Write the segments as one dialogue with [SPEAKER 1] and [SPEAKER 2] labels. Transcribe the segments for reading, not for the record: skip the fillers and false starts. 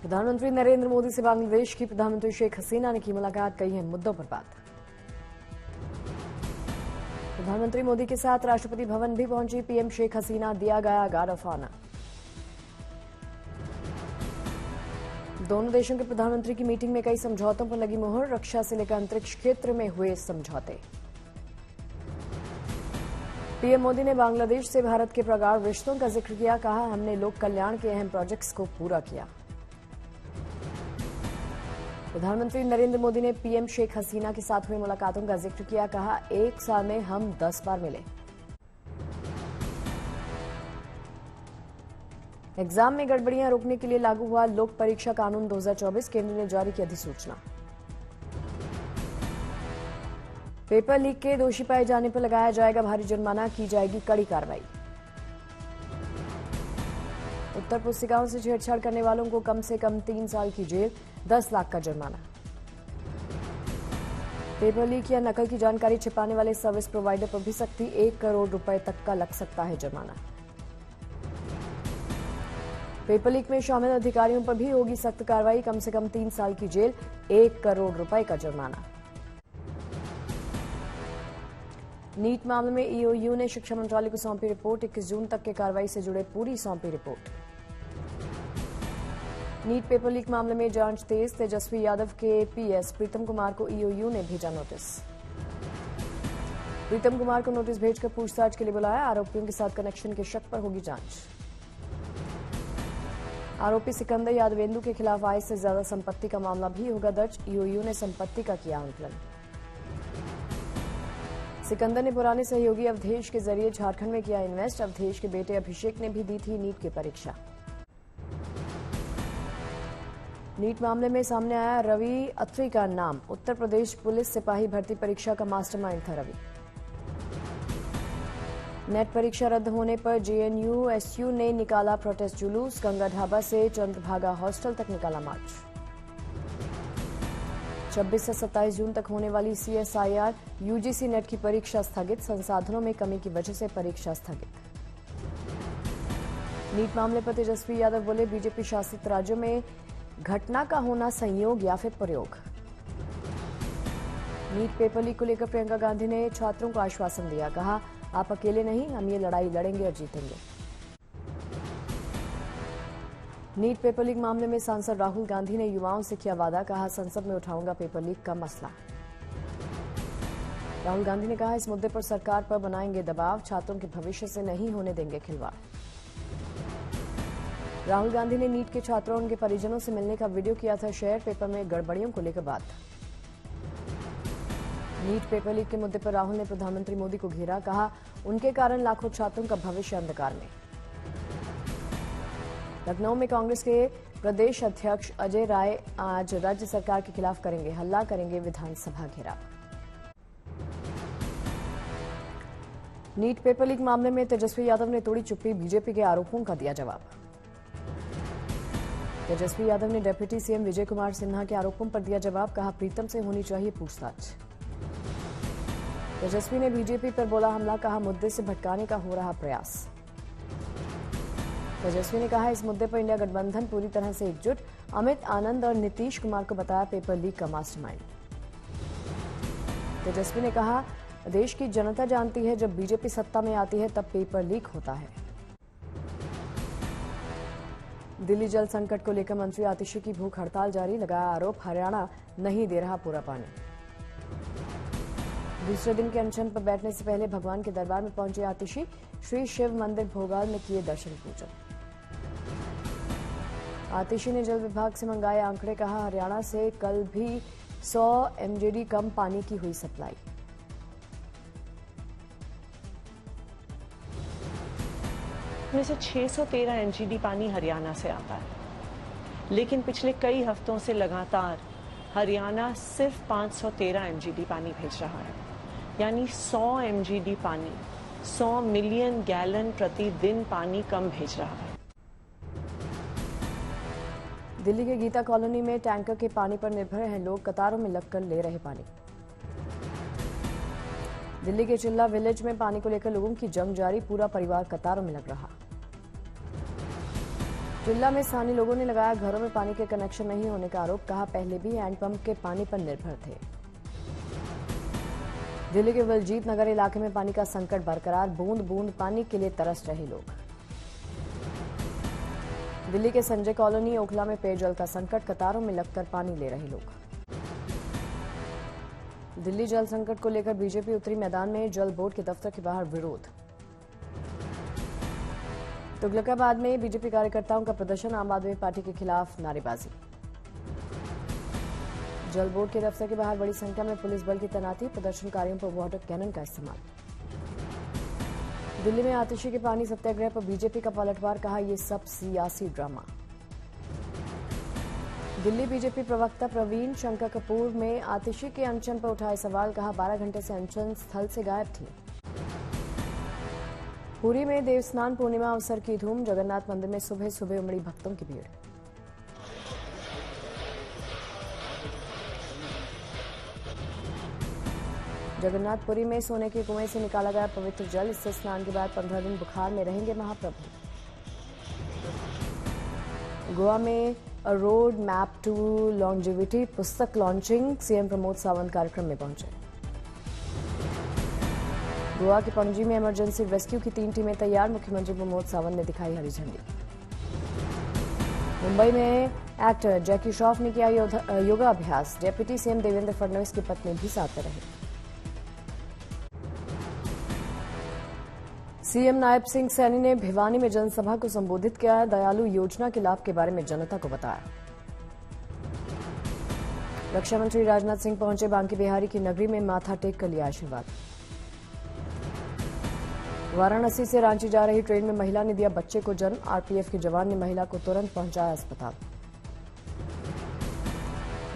[SPEAKER 1] प्रधानमंत्री नरेंद्र मोदी से बांग्लादेश की प्रधानमंत्री शेख हसीना ने की मुलाकात, कई हैं मुद्दों पर बात। प्रधानमंत्री मोदी के साथ राष्ट्रपति भवन भी पहुंची पीएम शेख हसीना, दिया गया गार्ड ऑफ ऑनर। दोनों देशों के प्रधानमंत्री की मीटिंग में कई समझौतों पर लगी मुहर, रक्षा से लेकर अंतरिक्ष क्षेत्र में हुए समझौते। पीएम मोदी ने बांग्लादेश से भारत के प्रगाढ़ रिश्तों का जिक्र किया, कहा हमने लोक कल्याण के अहम प्रोजेक्ट्स को पूरा किया। प्रधानमंत्री नरेंद्र मोदी ने पीएम शेख हसीना के साथ हुई मुलाकातों का जिक्र किया, कहा एक साल में हम 10 बार मिले। एग्जाम में गड़बड़ियां रोकने के लिए लागू हुआ लोक परीक्षा कानून 2024, केंद्र ने जारी की अधिसूचना। पेपर लीक के दोषी पाए जाने पर लगाया जाएगा भारी जुर्माना, की जाएगी कड़ी कार्रवाई। उत्तर पुस्तिकाओं से छेड़छाड़ करने वालों को कम से कम 3 साल की जेल, 10 लाख का जुर्माना। पेपर लीक या नकल की जानकारी छिपाने वाले सर्विस प्रोवाइडर पर भी सख्ती, 1 करोड़ रुपए तक का लग सकता है जुर्माना। पेपर लीक में शामिल अधिकारियों पर भी होगी सख्त कार्रवाई, कम से कम 3 साल की जेल, 1 करोड़ रुपए का जुर्माना। नीट मामले में ईओयू ने शिक्षा मंत्रालय को सौंपी रिपोर्ट, 21 जून तक के कार्रवाई से जुड़े पूरी सौंपी रिपोर्ट। नीट पेपर लीक मामले में जांच तेज, तेजस्वी यादव के पीएस प्रीतम कुमार को ईओयू ने भेजा नोटिस। प्रीतम कुमार को नोटिस भेजकर पूछताछ के लिए बुलाया, आरोपियों के साथ कनेक्शन के शक पर होगी जांच। आरोपी सिकंदर यादवेंदु के खिलाफ आय से ज्यादा संपत्ति का मामला भी होगा दर्ज, ईओयू ने संपत्ति का किया आंकलन। सिकंदर ने पुराने सहयोगी अवधेश के जरिए झारखंड में किया इन्वेस्ट, अवधेश के बेटे अभिषेक ने भी दी थी नीट की परीक्षा। नीट मामले में सामने आया रवि अत्री का नाम, उत्तर प्रदेश पुलिस सिपाही भर्ती परीक्षा का मास्टरमाइंड था रवि। नेट परीक्षा रद्द होने पर जेएनयू एसयू ने निकाला प्रोटेस्ट जुलूस, गंगा ढाबा से चंद्रभागा हॉस्टल तक निकाला मार्च। 26 से 27 जून तक होने वाली सीएसआईआर यूजीसी नेट की परीक्षा स्थगित, संसाधनों में कमी की वजह से परीक्षा स्थगित। नीट मामले पर तेजस्वी यादव बोले, बीजेपी शासित राज्यों में घटना का होना संयोग या फिर प्रयोग। नीट पेपर लीक को लेकर प्रियंका गांधी ने छात्रों को आश्वासन दिया, कहा आप अकेले नहीं, हम ये लड़ाई लड़ेंगे और जीतेंगे। नीट पेपर लीक मामले में सांसद राहुल गांधी ने युवाओं से किया वादा, कहा संसद में उठाऊंगा पेपर लीक का मसला। राहुल गांधी ने कहा इस मुद्दे पर सरकार पर बनाएंगे दबाव, छात्रों के भविष्य से नहीं होने देंगे खिलवाड़। राहुल गांधी ने नीट के छात्रों और उनके परिजनों से मिलने का वीडियो किया था शेयर, पेपर में गड़बड़ियों को लेकर बात। नीट पेपर लीक के मुद्दे पर राहुल ने प्रधानमंत्री मोदी को घेरा, कहा उनके कारण लाखों छात्रों का भविष्य अंधकार में। लखनऊ में कांग्रेस के प्रदेश अध्यक्ष अजय राय आज राज्य सरकार के खिलाफ करेंगे हल्ला, करेंगे विधानसभा घेराव। नीट पेपर लीक मामले में तेजस्वी यादव ने तोड़ी चुप्पी, बीजेपी के आरोपों का दिया जवाब। तेजस्वी यादव ने डिप्टी सीएम विजय कुमार सिन्हा के आरोपों पर दिया जवाब, कहा प्रीतम से होनी चाहिए पूछताछ। तेजस्वी ने बीजेपी पर बोला हमला, कहा मुद्दे से भटकाने का हो रहा प्रयास। तेजस्वी ने कहा इस मुद्दे पर इंडिया गठबंधन पूरी तरह से एकजुट, अमित आनंद और नीतीश कुमार को बताया पेपर लीक का मास्टरमाइंड। तेजस्वी ने कहा देश की जनता जानती है जब बीजेपी सत्ता में आती है तब पेपर लीक होता है। दिल्ली जल संकट को लेकर मंत्री आतिशी की भूख हड़ताल जारी, लगाया आरोप हरियाणा नहीं दे रहा पूरा पानी। दूसरे दिन के अनशन पर बैठने से पहले भगवान के दरबार में पहुंचे आतिशी, श्री शिव मंदिर भोगाल में किए दर्शन पूजन। आतिशी ने जल विभाग से मंगाए आंकड़े, कहा हरियाणा से कल भी 100 एमजीडी कम पानी की हुई सप्लाई।
[SPEAKER 2] में से 613 एमजीडी पानी हरियाणा से आता है, लेकिन पिछले कई हफ्तों से लगातार हरियाणा सिर्फ 513 एमजीडी पानी भेज रहा है, यानी 100 एमजीडी पानी, 100 मिलियन गैलन प्रतिदिन पानी कम भेज रहा है।
[SPEAKER 1] दिल्ली के गीता कॉलोनी में टैंकर के पानी पर निर्भर हैं लोग, कतारों में लगकर ले रहे पानी। दिल्ली के चिल्ला विलेज में पानी को लेकर लोगों की जंग जारी, पूरा परिवार कतारों में लग रहा। जिला में स्थानीय लोगों ने लगाया घरों में पानी के कनेक्शन नहीं होने का आरोप, कहा पहले भी हैंडपंप के पानी पर निर्भर थे। दिल्ली के बलजीत नगर इलाके में पानी का संकट बरकरार, बूंद बूंद पानी के लिए तरस रहे लोग। दिल्ली के संजय कॉलोनी ओखला में पेयजल का संकट, कतारों में लगकर पानी ले रहे लोग। दिल्ली जल संकट को लेकर बीजेपी उतरी मैदान में, जल बोर्ड के दफ्तर के बाहर विरोध। तुगलकाबाद में बीजेपी कार्यकर्ताओं का प्रदर्शन, आम आदमी पार्टी के खिलाफ नारेबाजी। जल बोर्ड के दफ्तर के बाहर बड़ी संख्या में पुलिस बल की तैनाती, प्रदर्शनकारियों पर वाटर कैनन का इस्तेमाल। दिल्ली में आतिशी के पानी सत्याग्रह पर बीजेपी का पलटवार, कहा यह सब सियासी ड्रामा। दिल्ली बीजेपी प्रवक्ता प्रवीण शंकर कपूर में आतिशी के अनशन पर उठाए सवाल, कहा 12 घंटे से अनशन स्थल से गायब थी। पुरी में देवस्नान पूर्णिमा अवसर की धूम, जगन्नाथ मंदिर में सुबह सुबह उमड़ी भक्तों की भीड़। जगन्नाथपुरी में सोने के कुएं से निकाला गया पवित्र जल, इससे स्नान के बाद 15 दिन बुखार में रहेंगे महाप्रभु। गोवा में अ रोड मैप टू लॉन्जेविटी पुस्तक लॉन्चिंग, सीएम प्रमोद सावंत कार्यक्रम में पहुंचे। गोवा के पणजी में इमरजेंसी रेस्क्यू की 3 टीमें तैयार, मुख्यमंत्री प्रमोद सावंत ने दिखाई हरी झंडी। मुंबई में एक्टर जैकी श्रॉफ ने किया योगाभ्यास, डिप्टी सीएम देवेंद्र फडणवीस की पत्नी भी साथ में रही। सीएम नायब सिंह सैनी ने भिवानी में जनसभा को संबोधित किया, दयालु योजना के लाभ के बारे में जनता को बताया। रक्षा मंत्री राजनाथ सिंह पहुंचे बांके बिहारी की नगरी में, माथा टेक कर लिया आशीर्वाद। वाराणसी से रांची जा रही ट्रेन में महिला ने दिया बच्चे को जन्म, आरपीएफ के जवान ने महिला को तुरंत पहुंचाया अस्पताल।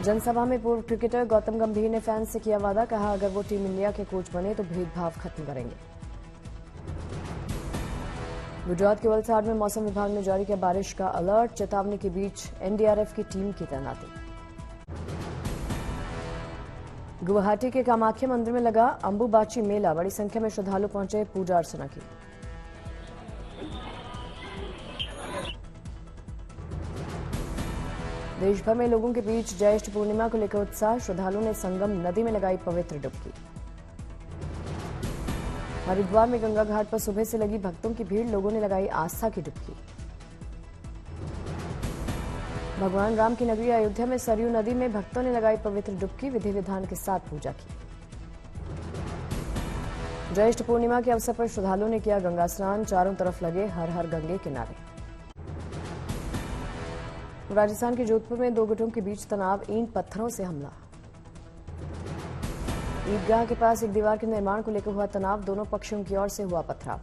[SPEAKER 1] जनसभा में पूर्व क्रिकेटर गौतम गंभीर ने फैंस से किया वादा, कहा अगर वो टीम इंडिया के कोच बने तो भेदभाव खत्म करेंगे। गुजरात के वलसाड में मौसम विभाग ने जारी किया बारिश का अलर्ट, चेतावनी के बीच एनडीआरएफ की टीम की तैनाती। गुवाहाटी के कामाख्या मंदिर में लगा अंबुबाची मेला, बड़ी संख्या में श्रद्धालु पहुंचे, पूजा अर्चना की। देश भर में लोगों के बीच ज्येष्ठ पूर्णिमा को लेकर उत्साह, श्रद्धालुओं ने संगम नदी में लगाई पवित्र डुबकी। हरिद्वार में गंगा घाट पर सुबह से लगी भक्तों की भीड़, लोगों ने लगाई आस्था की डुबकी। भगवान राम की नगरी अयोध्या में सरयू नदी में भक्तों ने लगाई पवित्र डुबकी, विधि विधान के साथ पूजा की। ज्येष्ठ पूर्णिमा के अवसर पर श्रद्धालुओं ने किया गंगा स्नान, चारों तरफ लगे हर हर गंगे किनारे। राजस्थान के जोधपुर में 2 गुटों के बीच तनाव, ईंट पत्थरों से हमला। ईदगाह के पास एक दीवार के निर्माण को लेकर हुआ तनाव, दोनों पक्षों की ओर से हुआ पथराव।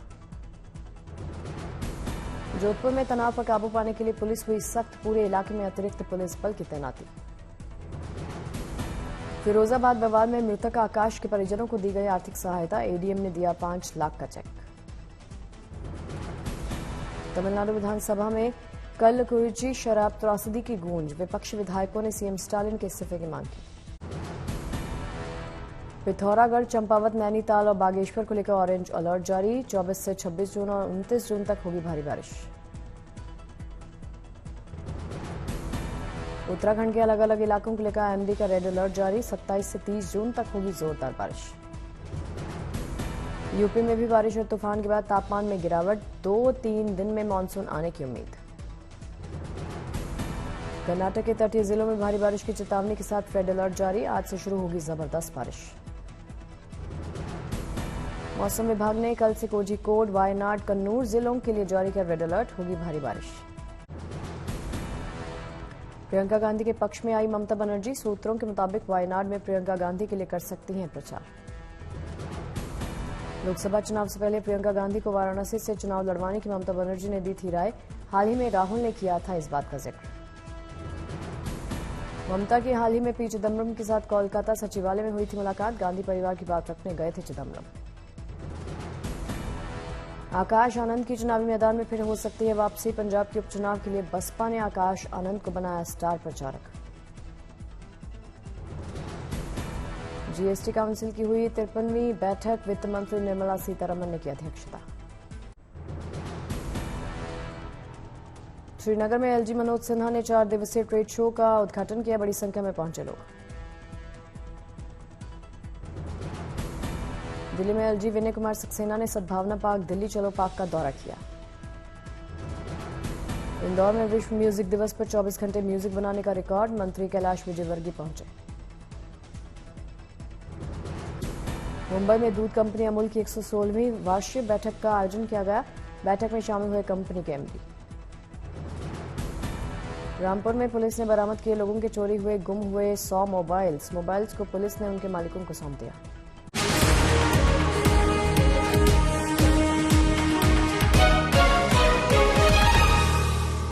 [SPEAKER 1] जोधपुर में तनाव पर काबू पाने के लिए पुलिस हुई सख्त, पूरे इलाके में अतिरिक्त पुलिस बल की तैनाती। फिरोजाबाद विवाद में मृतक आकाश के परिजनों को दी गई आर्थिक सहायता, एडीएम ने दिया 5 लाख का चेक। तमिलनाडु विधानसभा में कल कुरुचि शराब त्रासदी की गूंज, विपक्षी विधायकों ने सीएम स्टालिन के इस्तीफे की मांग की। पिथौरागढ़, चंपावत, नैनीताल और बागेश्वर को लेकर ऑरेंज अलर्ट जारी, 24 से 26 जून और 29 जून तक होगी भारी बारिश। उत्तराखंड के अलग अलग इलाकों को लेकर आईएमडी का रेड अलर्ट जारी, 27 से 30 जून तक होगी जोरदार बारिश। यूपी में भी बारिश और तूफान के बाद तापमान में गिरावट, 2-3 दिन में मानसून आने की उम्मीद। कर्नाटक के तटीय जिलों में भारी बारिश की चेतावनी के साथ रेड अलर्ट जारी, आज से शुरू होगी जबरदस्त बारिश। मौसम विभाग ने कल से कोझिकोड, वायनाड, कन्नूर जिलों के लिए जारी किया रेड अलर्ट, होगी भारी बारिश। प्रियंका गांधी के पक्ष में आई ममता बनर्जी, सूत्रों के मुताबिक वायनाड में प्रियंका गांधी के लिए कर सकती हैं प्रचार। लोकसभा चुनाव से पहले प्रियंका गांधी को वाराणसी से चुनाव लड़वाने की ममता बनर्जी ने दी थी राय, हाल ही में राहुल ने किया था इस बात का जिक्र। ममता की हाल ही में पी चिदम्बरम के साथ कोलकाता सचिवालय में हुई थी मुलाकात, गांधी परिवार की बात रखने गए थे चिदम्बरम। आकाश आनंद की चुनावी मैदान में फिर हो सकती है वापसी, पंजाब के उपचुनाव के लिए बसपा ने आकाश आनंद को बनाया स्टार प्रचारक। जीएसटी काउंसिल की हुई 53वीं बैठक, वित्त मंत्री निर्मला सीतारमण ने की अध्यक्षता। श्रीनगर में एलजी मनोज सिन्हा ने 4 दिवसीय ट्रेड शो का उद्घाटन किया। बड़ी संख्या में पहुंचे लोग। दिल्ली में एलजी विनय कुमार सक्सेना ने सद्भावना पार्क दिल्ली चलो पार्क का दौरा किया। इंदौर में विश्व म्यूजिक दिवस पर 24 घंटे म्यूजिक बनाने का रिकॉर्ड। मंत्री कैलाश विजयवर्गीय पहुंचे। मुंबई में दूध कंपनी अमूल की 116वीं वार्षिक बैठक का आयोजन किया गया। बैठक में शामिल हुए कंपनी के एमडी। रामपुर में पुलिस ने बरामद किए लोगों के चोरी हुए गुम हुए 100 मोबाइल्स को पुलिस ने उनके मालिकों को सौंप दिया।